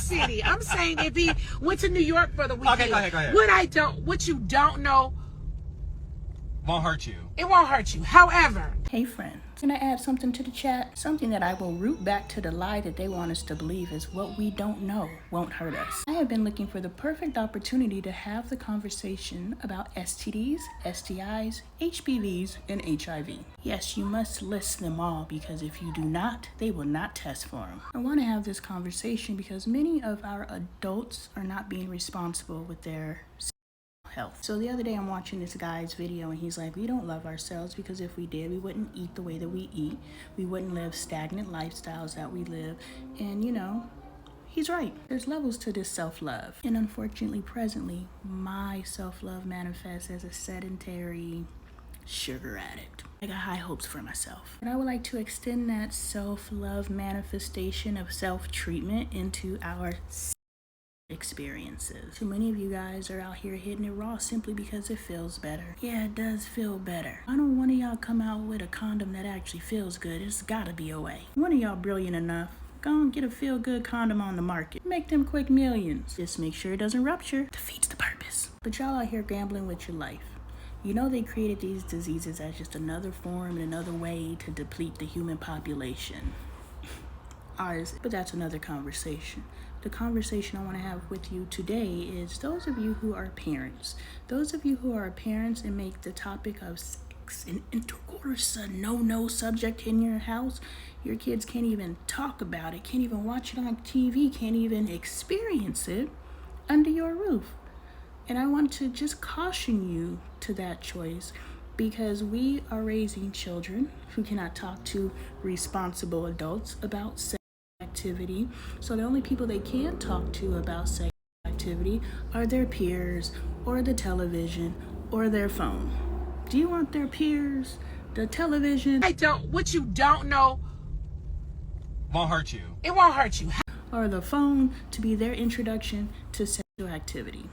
city. I'm saying if he went to New York for the weekend. Okay, go ahead. What you don't know won't hurt you. It won't hurt you. However, hey friend, can I add something to the chat? Something that I will root back to the lie that they want us to believe is what we don't know won't hurt us. I have been looking for the perfect opportunity to have the conversation about STDs, STIs, HPVs, and HIV. Yes, you must list them all because if you do not, they will not test for them. I want to have this conversation because many of our adults are not being responsible with their health. So the other day I'm watching this guy's video and he's like, we don't love ourselves because if we did, we wouldn't eat the way that we eat. We wouldn't live stagnant lifestyles that we live. And you know, he's right. There's levels to this self-love. And unfortunately, presently, my self-love manifests as a sedentary sugar addict. I got high hopes for myself. And I would like to extend that self-love manifestation of self-treatment into our experiences. Too many of you guys are out here hitting it raw simply because it feels better. Yeah, it does feel better. Why don't one of y'all come out with a condom that actually feels good? It's gotta be a way. One of y'all brilliant enough, go and get a feel-good condom on the market. Make them quick millions. Just make sure it doesn't rupture. Defeats the purpose. But y'all out here gambling with your life. You know they created these diseases as just another form and another way to deplete the human population. Ours, but that's another conversation. The conversation I want to have with you today is those of you who are parents. Those of you who are parents and make the topic of sex and intercourse a no-no subject in your house. Your kids can't even talk about it, can't even watch it on TV, can't even experience it under your roof. And I want to just caution you to that choice because we are raising children who cannot talk to responsible adults about sex activity. So the only people they can talk to about sex activity are their peers or the television or their phone. Do you want their peers, the television? What you don't know Won't hurt you. It won't hurt you. Or the phone to be their introduction to sexual activity.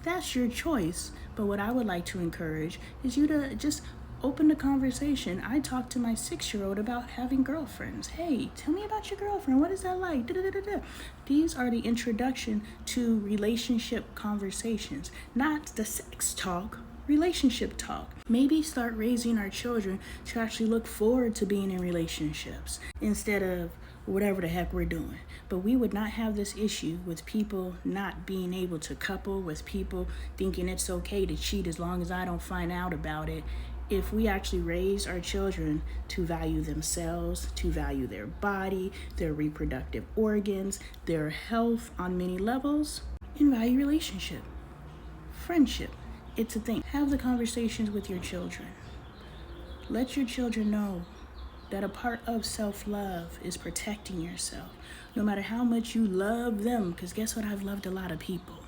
That's your choice, but what I would like to encourage is you to just open the conversation. I talked to my 6-year-old about having girlfriends. Hey, tell me about your girlfriend. What is that like? Da-da-da-da-da. These are the introduction to relationship conversations, not the sex talk, relationship talk. Maybe start raising our children to actually look forward to being in relationships instead of whatever the heck we're doing. But we would not have this issue with people not being able to couple, with people thinking it's okay to cheat as long as I don't find out about it. If we actually raise our children to value themselves, to value their body, their reproductive organs, their health on many levels, and value relationship, friendship, it's a thing. Have the conversations with your children. Let your children know that a part of self-love is protecting yourself. No matter how much you love them, because guess what? I've loved a lot of people.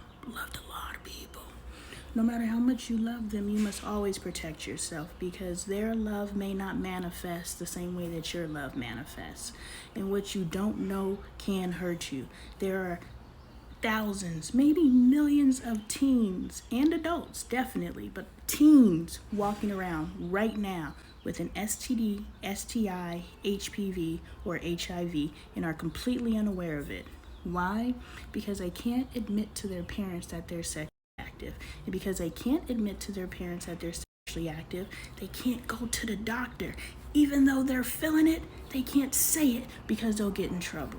No matter how much you love them, you must always protect yourself because their love may not manifest the same way that your love manifests. And what you don't know can hurt you. There are thousands, maybe millions of teens and adults, definitely, but teens walking around right now with an STD, STI, HPV, or HIV and are completely unaware of it. Why? Because they can't admit to their parents that they're sexually active. And because they can't admit to their parents that they're sexually active, they can't go to the doctor. Even though they're feeling it, they can't say it because they'll get in trouble.